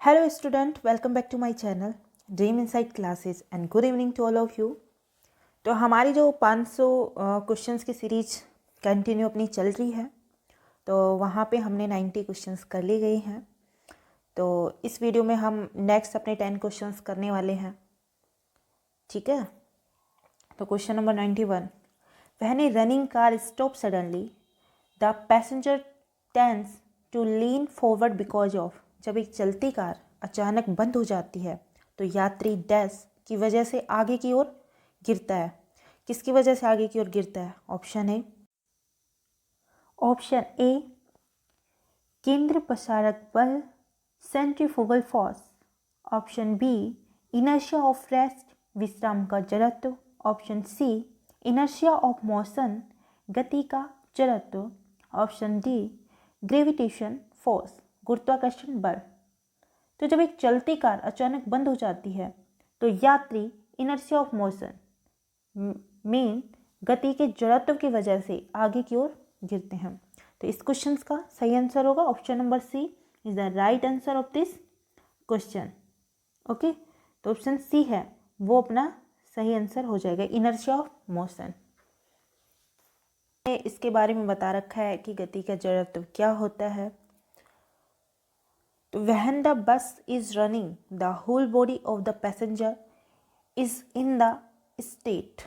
Hello student, welcome back to my channel Dream Insight Classes and good evening to all of you। तो हमारी जो 500 questions की series continue अपनी चल रही है, तो वहाँ पे हमने 90 क्वेश्चंस कर लिए गए हैं। तो इस वीडियो में हम नेक्स्ट अपने 10 क्वेश्चंस करने वाले हैं, ठीक है। तो question number 91, when a running car stop suddenly the passenger tends to lean forward because of. जब एक चलती कार अचानक बंद हो जाती है तो यात्री डैश की वजह से आगे की ओर गिरता है। किसकी वजह से आगे की ओर गिरता है? ऑप्शन ए केंद्र पसारक बल centrifugal force. Option B inertia of rest विश्राम का जड़त्व। Option C inertia of motion गति का जड़त्व। ऑप्शन डी ग्रेविटेशन फोर्स गुरुत्वाकर्षण बल। तो जब एक चलती कार अचानक बंद हो जाती है तो यात्री इनर्शिया ऑफ मोशन मेन गति के जड़त्व की वजह से आगे की ओर गिरते हैं। तो इस क्वेश्चन का सही आंसर होगा option number C is the right answer of this question. Okay, तो ऑप्शन सी है वो अपना सही आंसर हो जाएगा, इनर्शिया ऑफ मोशन। इसके बारे में बता रखा है कि गति का जड़त्व क्या होता है। तो when the bus is running, the whole body of the passenger is in the state,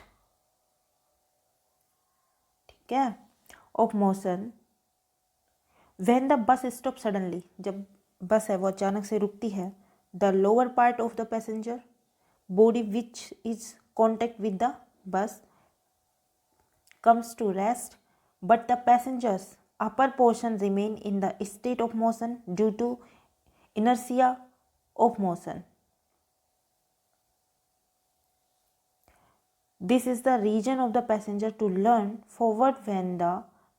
ठीक है, of motion। when the bus stop suddenly, जब बस है वो अचानक से रुकती है, the lower part of the passenger body which is contact with the bus comes to rest, but the passenger's upper portion remain in the state of motion due to inertia of motion. This is the reason of the passenger to lean forward when the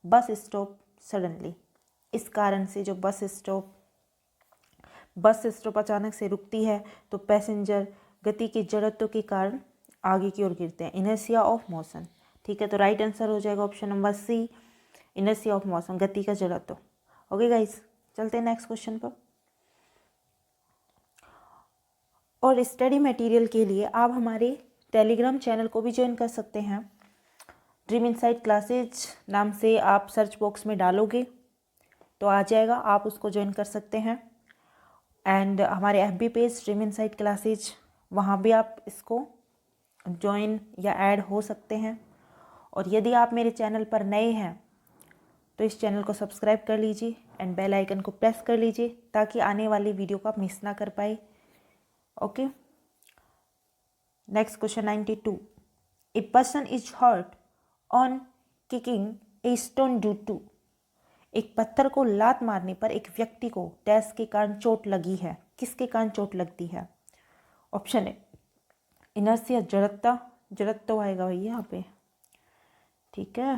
bus stop suddenly। इस कारण से जो bus stop अचानक से रुकती है तो passenger गति के जड़त्व के कारण आगे की ओर गिरते हैं, इनर्शिया ऑफ मोशन। ठीक है, तो राइट आंसर हो जाएगा option number C, inertia of motion गति का जड़त्व। ओके गाइस, चलते हैं नेक्स्ट क्वेश्चन पर। और स्टडी मटेरियल के लिए आप हमारे टेलीग्राम चैनल को भी ज्वाइन कर सकते हैं। ड्रीम इनसाइट क्लासेज नाम से आप सर्च बॉक्स में डालोगे तो आ जाएगा, आप उसको ज्वाइन कर सकते हैं। एंड हमारे FB page dream insight classes, वहाँ भी आप इसको ज्वाइन या ऐड हो सकते हैं। और यदि आप मेरे चैनल पर नए हैं तो इस चैनल को सब्सक्राइब कर लीजिए एंड बेल आइकन को प्रेस कर लीजिए ताकि आने वाली वीडियो को आप मिस ना कर पाए। Okay, next question 92, a person is hurt on kicking a stone due to. एक पत्थर को लात मारने पर एक व्यक्ति को डैश के कारण चोट लगी है। किसके कारण चोट लगती है? ऑप्शन ए इनर्शिया जड़त्व आएगा भैया यहाँ पे, ठीक है,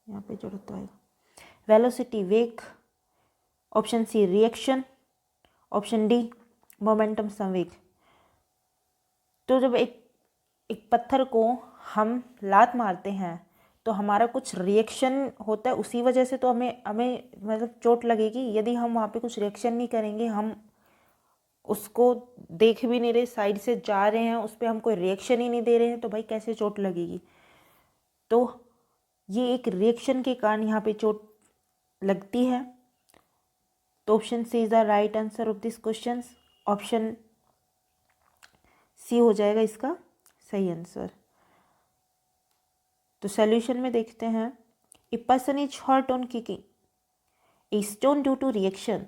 यहाँ पे जड़त्व आएगा। वेलोसिटी वेग। Option C reaction. Option D momentum संवेग। तो जब एक पत्थर को हम लात मारते हैं तो हमारा कुछ रिएक्शन होता है, उसी वजह से तो हमें मतलब चोट लगेगी। यदि हम वहाँ पे कुछ रिएक्शन नहीं करेंगे, हम उसको देख भी नहीं रहे, साइड से जा रहे हैं, उस पर हम कोई रिएक्शन ही नहीं दे रहे हैं, तो भाई कैसे चोट लगेगी? तो ये एक रिएक्शन के कारण यहाँ पे चोट लगती है। तो option C is the right answer of this question. Option C हो जाएगा इसका सही आंसर। तो सॉल्यूशन में देखते हैं, a person is hurt on kicking a stone due to reaction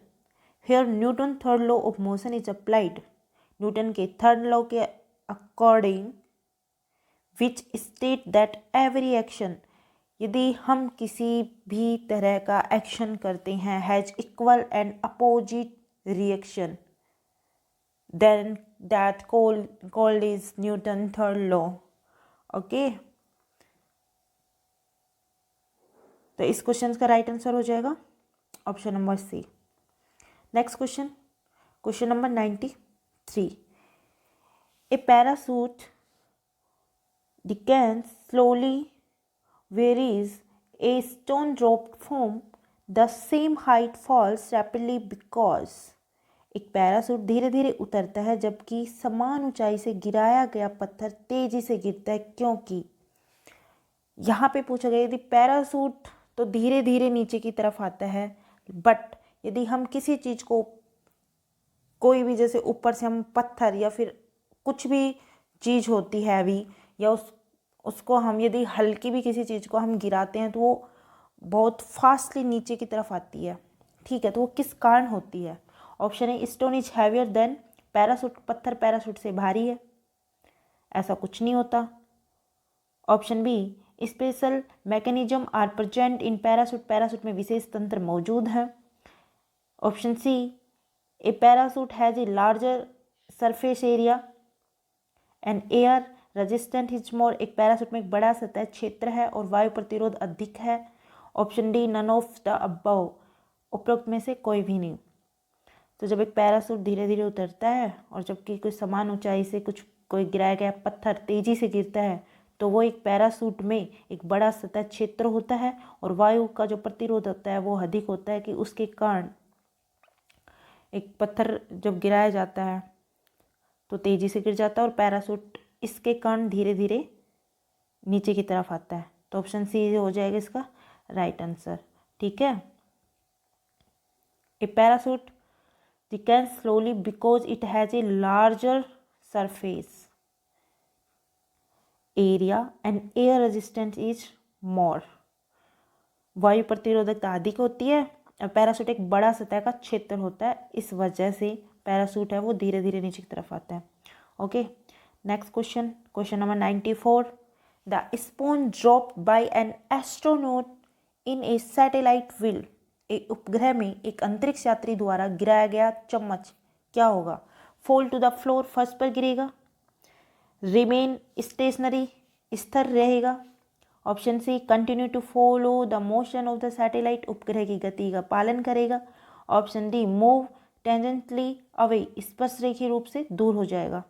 here Newton third law of motion is applied. Newton के third law के according which state that every action, यदि हम किसी भी तरह का एक्शन करते हैं, has equal and opposite reaction, then that called is Newton third law. Okay, तो इस क्वेश्चन का राइट आंसर हो जाएगा option number C. Next question number 93, a parachute descends slowly whereas a stone drop from the same height falls rapidly because एक parachute धीरे धीरे उतरता है जबकि समान ऊंचाई से गिराया गया पत्थर तेजी से गिरता है क्योंकि यहाँ पे पूछा गया यदि पैराशूट तो धीरे धीरे नीचे की तरफ आता है, बट यदि हम किसी चीज़ को कोई भी जैसे ऊपर से हम पत्थर या फिर कुछ भी चीज़ होती है हैवी या उसको हम यदि हल्की भी किसी चीज़ को हम गिराते हैं तो वो बहुत फास्टली नीचे की तरफ आती है, ठीक है। तो वो किस कारण होती है? Option A stone is heavier than parachute, पत्थर पैराशूट से भारी है, ऐसा कुछ नहीं होता। Option B special mechanism are present in parachute, parachute में विशेष तंत्र मौजूद है। Option C a parachute has a larger surface area and air resistant is more, एक पैराशूट में एक बड़ा सतह क्षेत्र है और वायु प्रतिरोध अधिक है। Option D none of the above, उपरोक्त में से कोई भी नहीं। तो जब एक पैराशूट धीरे धीरे उतरता है और जबकि कोई समान ऊंचाई से कोई गिराया गया पत्थर तेजी से गिरता है तो वो एक पैराशूट में एक बड़ा सतह क्षेत्र होता है और वायु का जो प्रतिरोध होता है वो अधिक होता है कि उसके कारण एक पत्थर जब गिराया जाता है तो तेजी से गिर जाता है और पैराशूट इसके कारण धीरे धीरे नीचे की तरफ आता है। तो ऑप्शन सी हो जाएगा इसका राइट आंसर, ठीक है। ए parachute descends slowly because it has a larger surface area and air resistance is more, वायु प्रतिरोधकता अधिक होती है और पैराशूट एक बड़ा सतह का क्षेत्र होता है, इस वजह से पैराशूट है वो धीरे धीरे नीचे की तरफ आता है। Okay, next question, question number 94। The spoon dropped by an astronaut in a satellite will, एक उपग्रह में एक अंतरिक्ष यात्री द्वारा गिराया गया चम्मच क्या होगा? फॉल टू द फ्लोर, फर्श पर गिरेगा, रिमेन स्टेशनरी, स्थिर रहेगा। Option C continue to follow the motion of the satellite, उपग्रह की गति का पालन करेगा। Option D move tangentially away, स्पर्शरेखीय रूप से दूर हो जाएगा।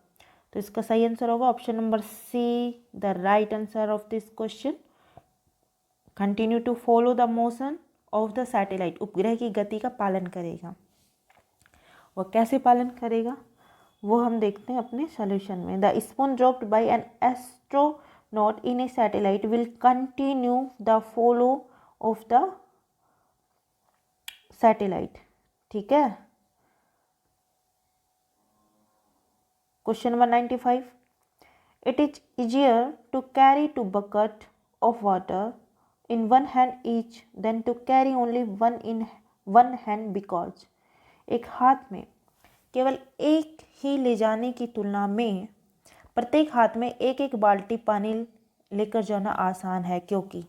तो इसका सही आंसर होगा option number C, the right answer of this question. Continue to follow the motion of the satellite, उपग्रह की गति का पालन करेगा। वह कैसे पालन करेगा वो हम देखते हैं अपने सॉल्यूशन में। The spoon dropped by an astronaut in a satellite will continue the follow of the satellite, ठीक है। Question number 95। It is easier to carry 2 buckets of water in one hand each than to carry only one in one hand because, एक हाथ में केवल एक ही ले जाने की तुलना में प्रत्येक हाथ में एक एक बाल्टी पानी लेकर जाना आसान है क्योंकि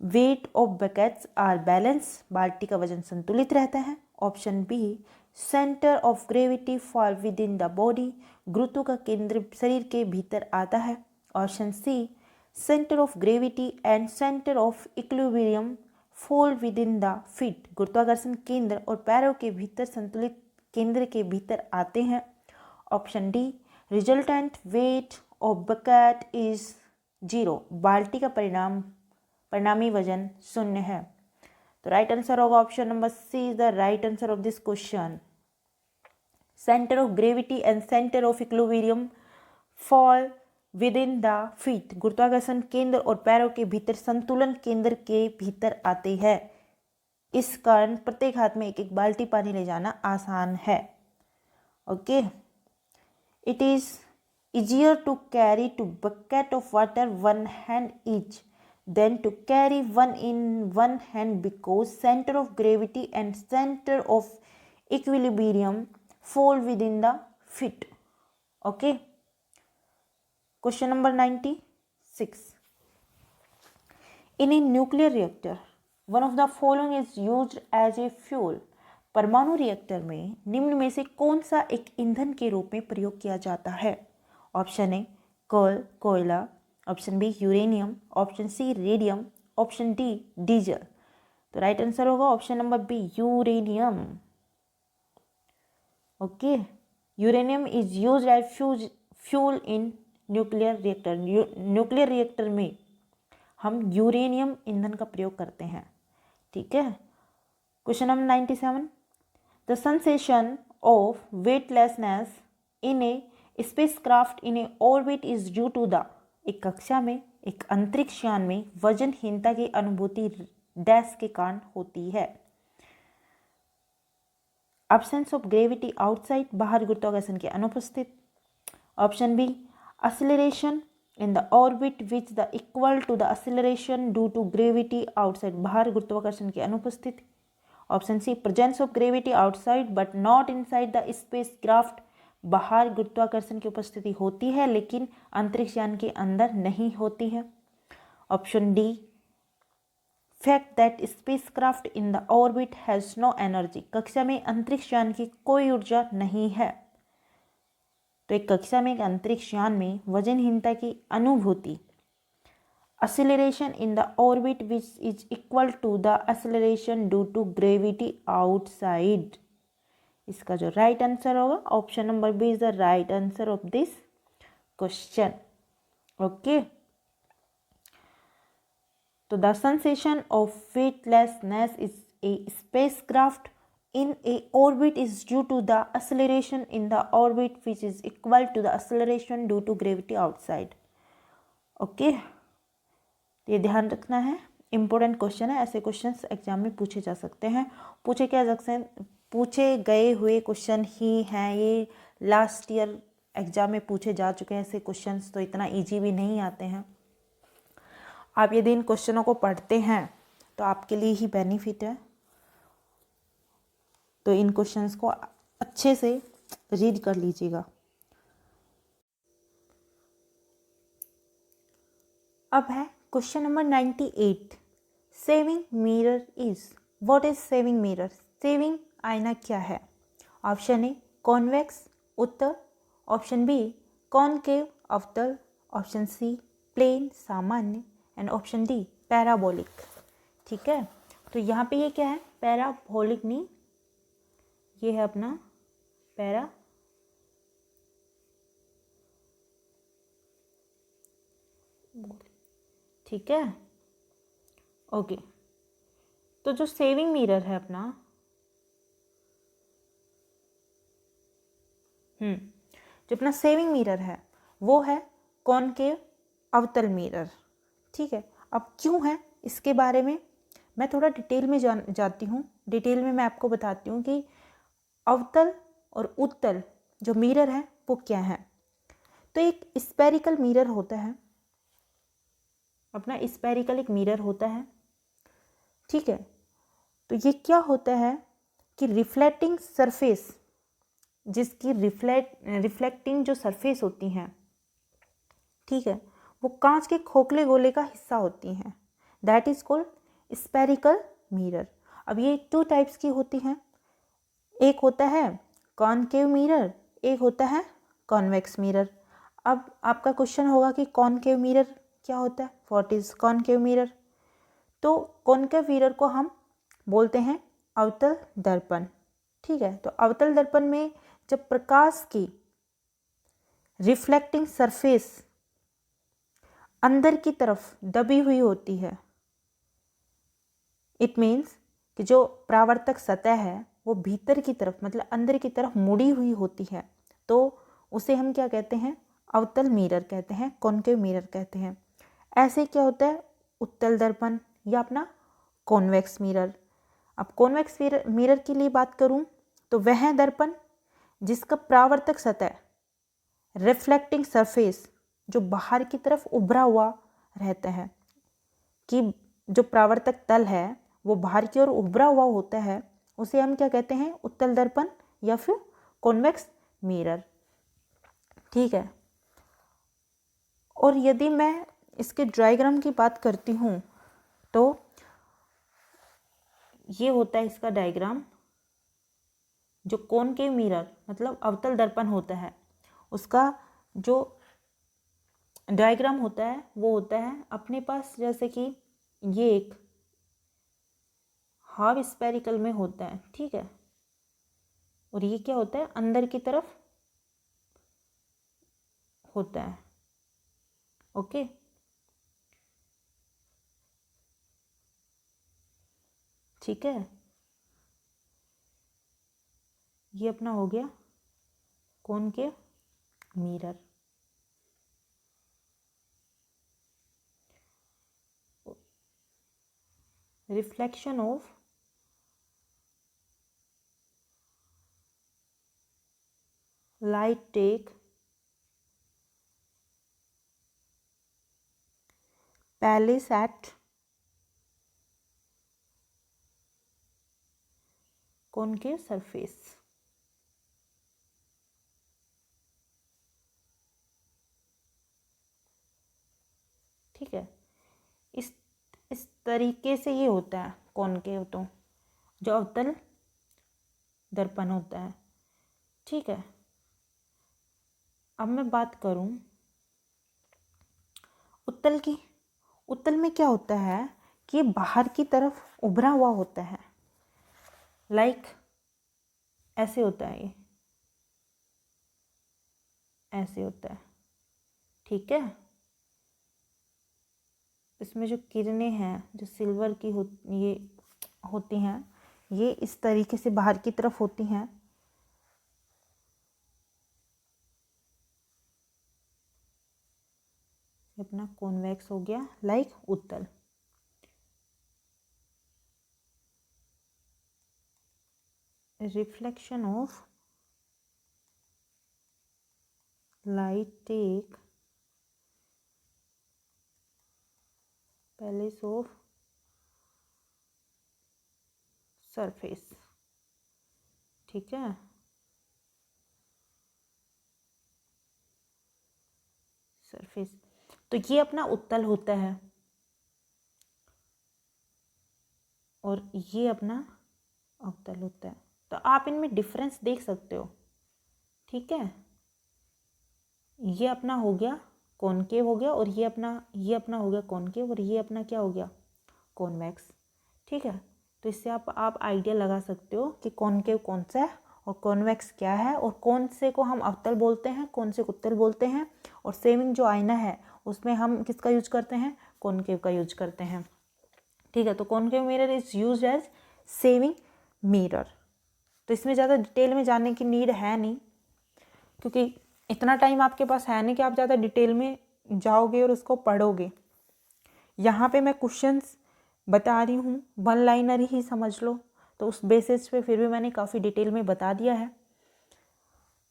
weight of buckets are balance, बाल्टी का वजन संतुलित रहता है। Option B centre of gravity fall within the body, गुरुत्व का केंद्र शरीर के भीतर आता है। Option C centre of gravity and centre of equilibrium fall within the feet, गुरुत्वाकर्षण केंद्र और पैरों के भीतर संतुलित केंद्र के भीतर आते हैं। Option D resultant weight of bucket is 0, बाल्टी का परिणामी वजन 0 है। तो राइट आंसर होगा option number C is the right answer of this question. Centre of gravity and centre of equilibrium fall within the feet, गुरुत्वाकर्षण केंद्र और पैरों के भीतर संतुलन केंद्र के भीतर आते हैं, इस कारण प्रत्येक हाथ में एक एक बाल्टी पानी ले जाना आसान है। Okay, it is easier to carry 2 buckets of water one hand each than to carry one in one hand because center of gravity and center of equilibrium fall within the feet. Okay, question number 96. In a nuclear reactor one of the following is used as a fuel, परमाणु reactor में निम्न में से कौन सा एक ईंधन के रूप में प्रयोग किया जाता है? ऑप्शन ए कोयला, option B uranium, option C radium, option D diesel. तो राइट आंसर होगा option number B uranium. Okay, uranium is used as fuel in nuclear reactor, nuclear reactor में हम यूरेनियम ईंधन का प्रयोग करते हैं। ठीक है। Question number 97, the sensation of weightlessness in a spacecraft in a orbit is due to the, एक कक्षा में, एक अंतरिक्ष यान में वजनहीनता की अनुभूति डैश के कारण होती है। एब्सेंस ऑफ ग्रेविटी आउटसाइड, बाहर गुरुत्वाकर्षण की अनुपस्थित। Option B, acceleration in the orbit which the equal to the acceleration due to gravity outside, बाहर गुरुत्वाकर्षण की अनुपस्थिति। Option C, presence of gravity outside but not inside the spacecraft, बाहर गुरुत्वाकर्षण की उपस्थिति होती है लेकिन अंतरिक्ष यान के अंदर नहीं होती है। Option D, fact that spacecraft in the orbit has no energy, कक्षा में अंतरिक्ष यान की कोई ऊर्जा नहीं है। तो एक कक्षा में, एक अंतरिक्ष यान में वजनहीनता की अनुभूति, acceleration in the orbit which is equal to the acceleration due to gravity outside. इसका जो राइट आंसर होगा, option number B is the right answer of this question. Okay, तो the sensation of weightlessness is a spacecraft in a orbit is due to the acceleration in the orbit which is equal to the acceleration due to gravity outside. Okay, ये ध्यान रखना है, important question है। ऐसे questions exam में पूछे जा सकते हैं। पूछे गए हुए क्वेश्चन ही हैं ये, लास्ट ईयर एग्जाम में पूछे जा चुके हैं ऐसे क्वेश्चंस, तो इतना इजी भी नहीं आते हैं। आप यदि इन क्वेश्चनों को पढ़ते हैं तो आपके लिए ही बेनिफिट है। तो इन क्वेश्चंस को अच्छे से रीड कर लीजिएगा। अब है question number 98, saving mirror is, what is saving mirror, saving आईना क्या है। ऑप्शन ए, कॉन्वेक्स उत्तल, ऑप्शन बी, कॉनकेव अवतल, ऑप्शन सी, प्लेन सामान्य, एंड ऑप्शन डी, पैराबोलिक। ठीक है, तो यहाँ पे ये क्या है, पैराबोलिक नहीं, ये है अपना पैरा, ठीक है। ओके, तो जो सेविंग मिरर है अपना, जो अपना सेविंग मिरर है वो है कॉनकेव अवतल मिरर। ठीक है, अब क्यों है इसके बारे में मैं थोड़ा डिटेल में जाती हूँ। डिटेल में मैं आपको बताती हूँ कि अवतल और उत्तल जो मिरर है वो क्या है। तो एक स्पेरिकल मिरर होता है अपना, स्पेरिकल एक मिरर होता है। ठीक है, तो ये क्या होता है कि रिफ्लेक्टिंग सरफेस, जिसकी रिफ्लेक्टिंग जो सरफेस होती हैं, ठीक है, वो कांच के खोखले गोले का हिस्सा होती हैं, that is called spherical mirror. अब ये 2 टाइप्स की होती हैं, एक होता है कॉनकेव मिरर, एक होता है कॉन्वेक्स मिरर। अब आपका क्वेश्चन होगा कि कॉनकेव मिरर क्या होता है, व्हाट इज कॉनकेव मिरर। तो कॉनकेव मिरर को हम बोलते हैं अवतल दर्पण। ठीक है, तो अवतल दर्पण में जब प्रकाश की रिफ्लेक्टिंग सरफेस अंदर की तरफ दबी हुई होती है, इट मीन्स कि जो परावर्तक सतह है वो भीतर की तरफ, मतलब अंदर की तरफ मुड़ी हुई होती है, तो उसे हम क्या कहते हैं, अवतल मिरर कहते हैं, कॉनकेव मिरर कहते हैं। ऐसे क्या होता है उत्तल दर्पण या अपना कॉन्वेक्स मिरर। अब कॉन्वेक्स मिरर की लिए बात करूं तो वह दर्पण जिसका परावर्तक सतह, रिफ्लेक्टिंग सरफेस, जो बाहर की तरफ उभरा हुआ रहता है, कि जो परावर्तक तल है वो बाहर की ओर उभरा हुआ होता है, उसे हम क्या कहते हैं, उत्तल दर्पण या फिर कॉन्वेक्स मिरर। ठीक है, और यदि मैं इसके डायग्राम की बात करती हूँ तो ये होता है इसका डायग्राम। जो कॉनकेव मिरर मतलब अवतल दर्पण होता है, उसका जो डायग्राम होता है वो होता है अपने पास, जैसे कि ये एक हाफ स्पेरिकल में होता है। ठीक है, और ये क्या होता है, अंदर की तरफ होता है। ओके, ठीक है, ये अपना हो गया concave mirror. Reflection of light take place at concave surface। ठीक है, इस तरीके से ये होता है कॉनकेव, तो जो अवतल दर्पण होता है। ठीक है, अब मैं बात करूं उत्तल की। उत्तल में क्या होता है कि ये बाहर की तरफ उभरा हुआ होता है, लाइक ऐसे होता है, ये ऐसे होता है। ठीक है, इसमें जो किरणें हैं जो सिल्वर की ये होती हैं, ये इस तरीके से बाहर की तरफ होती हैं। अपना कॉन्वेक्स हो गया, लाइक उत्तल। Reflection of light take place of surface. ठीक है, सरफेस, तो ये अपना उत्तल होता है और ये अपना अवतल होता है। तो आप इनमें डिफरेंस देख सकते हो। ठीक है, ये अपना हो गया कॉनकेव हो गया, और ये अपना हो गया कॉनकेव, और ये अपना क्या हो गया कॉन्वेक्स। ठीक है, तो इससे आप आइडिया लगा सकते हो कि कॉनकेव कौन सा है और कॉन्वेक्स क्या है, और कौन से को हम अवतल बोलते हैं, कौन से को उत्तल बोलते हैं। और सेविंग जो आईना है उसमें हम किसका यूज करते हैं, कॉनकेव का यूज करते हैं। ठीक है, तो concave mirror is use as shaving mirror. तो इसमें ज़्यादा डिटेल में जाने की नीड है नहीं, क्योंकि इतना टाइम आपके पास है नहीं कि आप ज़्यादा डिटेल में जाओगे और उसको पढ़ोगे। यहाँ पे मैं क्वेश्चंस बता रही हूँ, वन लाइनर ही समझ लो, तो उस बेसिस पे फिर भी मैंने काफ़ी डिटेल में बता दिया है।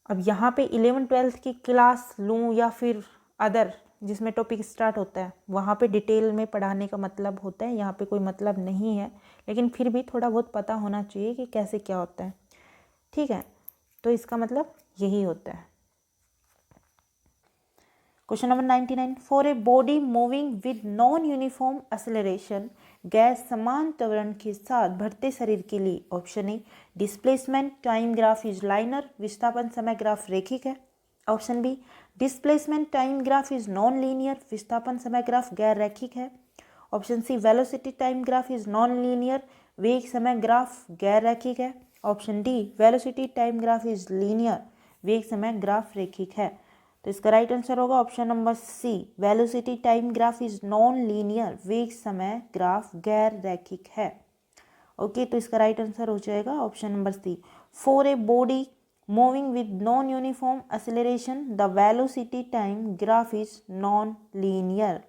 अब यहाँ पे 11th-12th की क्लास लूँ या फिर अदर जिसमें टॉपिक स्टार्ट होता है, वहाँ पे डिटेल में पढ़ाने का मतलब होता है, यहाँ पे कोई मतलब नहीं है, लेकिन फिर भी थोड़ा बहुत पता होना चाहिए कि कैसे क्या होता है। ठीक है, तो इसका मतलब यही होता है। Question number 99, for a body moving with non uniform acceleration, गैस समान त्वरण के साथ बढ़ते शरीर के लिए option A displacement time graph is linear, विस्थापन समय ग्राफ रेखिक है। Option B displacement time graph is non linear, विस्थापन समय ग्राफ गैर रैखिक है। Option C velocity time graph is non linear, वेग समय ग्राफ गैर रैखिक है। Option D velocity time graph is linear, वेग समय ग्राफ रेखिक है। तो इसका राइट आंसर होगा option number C, velocity time graph is non linear, वेग समय ग्राफ गैर रैखिक है। ओके, तो इसका राइट आंसर हो जाएगा option number C, for a body moving with non uniform acceleration the velocity time graph is non linear.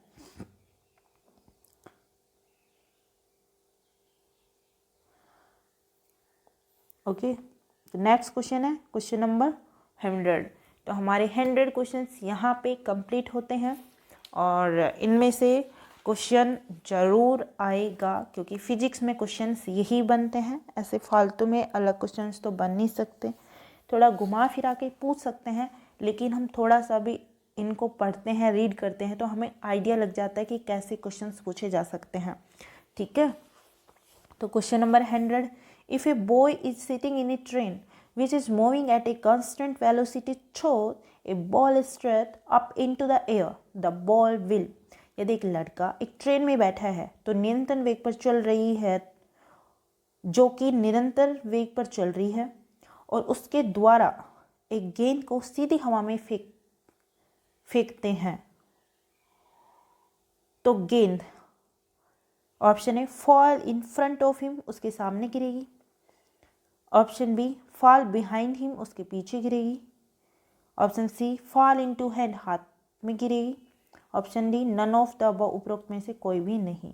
Okay, next question है क्वेश्चन नंबर 100। तो हमारे 100 क्वेश्चंस यहाँ पे कंप्लीट होते हैं, और इनमें से क्वेश्चन जरूर आएगा, क्योंकि फिजिक्स में क्वेश्चंस यही बनते हैं, ऐसे फालतू में अलग क्वेश्चंस तो बन नहीं सकते। थोड़ा घुमा फिरा के पूछ सकते हैं, लेकिन हम थोड़ा सा भी इनको पढ़ते हैं, रीड करते हैं, तो हमें आइडिया लग जाता है कि कैसे क्वेश्चंस पूछे जा सकते हैं। ठीक है, तो question number 100, if a boy is sitting in a train which is moving at a constant velocity throw a ball straight up into the air, the ball will। यदि एक लड़का एक ट्रेन में बैठा है तो निरंतर वेग पर चल रही है, जो कि निरंतर वेग पर चल रही है, और उसके द्वारा एक गेंद को सीधी हवा में फेंकते हैं, तो गेंद option A fall in front of him, उसके सामने गिरेगी। Option B fall behind him, उसके पीछे गिरेगी। Option C fall into hand, हाथ में गिरेगी। Option D none of the above, उपरोक्त में से कोई भी नहीं।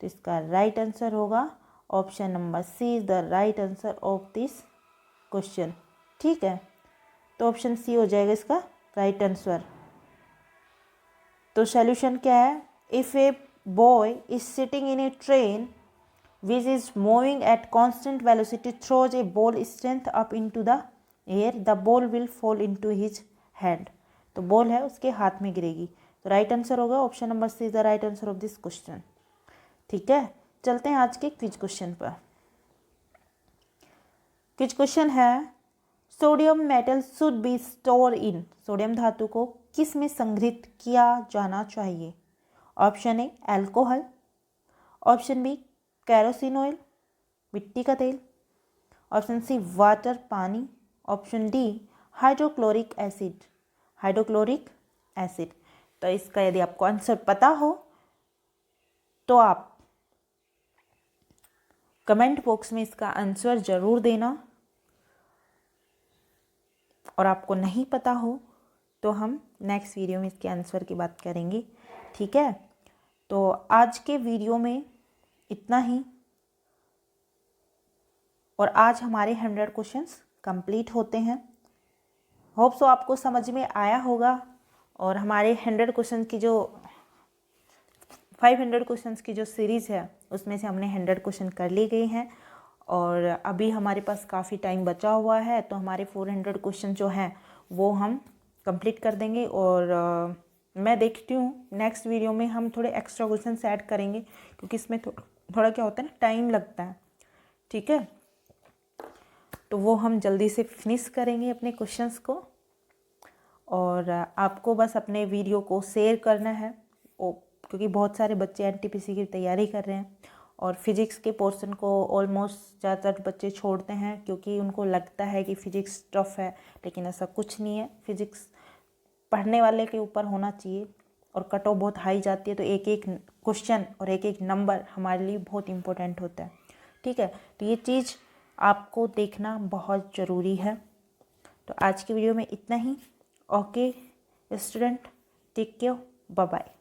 तो इसका राइट आंसर होगा option number C is the right answer of this question. ठीक है, तो ऑप्शन सी हो जाएगा इसका राइट आंसर। तो सॉल्यूशन क्या है? If a boy is sitting in A train which is moving at constant velocity throws a ball strength up into the air, the ball will fall into his hand। तो ball है उसके हाथ में गिरेगी। तो right answer होगा option number C is the right answer of this question. ठीक है, चलते हैं आज के क्विज क्वेश्चन पर। क्विज क्वेश्चन है sodium metal should be store in, सोडियम धातु को किस में संग्रहित किया जाना चाहिए? Option A alcohol, option B kerosene oil, मिट्टी का तेल, ऑप्शन सी वाटर, पानी, option D hydrochloric acid, hydrochloric acid. तो इसका यदि आपको आंसर पता हो तो आप कमेंट बॉक्स में इसका आंसर ज़रूर देना, और आपको नहीं पता हो तो हम नेक्स्ट वीडियो में इसके आंसर की बात करेंगे। ठीक है, तो आज के वीडियो में इतना ही, और आज हमारे 100 क्वेश्चंस कंप्लीट होते हैं। होप सो आपको समझ में आया होगा, और हमारे 100 क्वेश्चन की जो 500 क्वेश्चंस की जो सीरीज़ है उसमें से हमने 100 क्वेश्चन कर लिए गए हैं, और अभी हमारे पास काफ़ी टाइम बचा हुआ है। तो हमारे 400 क्वेश्चन जो हैं वो हम कंप्लीट कर देंगे, और मैं देखती हूँ नेक्स्ट वीडियो में हम थोड़े एक्स्ट्रा क्वेश्चन ऐड करेंगे, क्योंकि इसमें थोड़ा क्या होता है ना, टाइम लगता है। ठीक है, तो वो हम जल्दी से फिनिश करेंगे अपने क्वेश्चंस को, और आपको बस अपने वीडियो को शेयर करना है, क्योंकि बहुत सारे बच्चे एनटीपीसी की तैयारी कर रहे हैं, और फिजिक्स के पोर्शन को ऑलमोस्ट ज़्यादातर बच्चे छोड़ते हैं, क्योंकि उनको लगता है कि फ़िज़िक्स टफ है, लेकिन ऐसा कुछ नहीं है। फिज़िक्स पढ़ने वाले के ऊपर होना चाहिए, और कट ऑफ बहुत हाई जाती है, तो एक एक क्वेश्चन और एक एक नंबर हमारे लिए बहुत इंपॉर्टेंट होता है। ठीक है, तो ये चीज़ आपको देखना बहुत ज़रूरी है। तो आज की वीडियो में इतना ही। Okay student, take care, bye bye.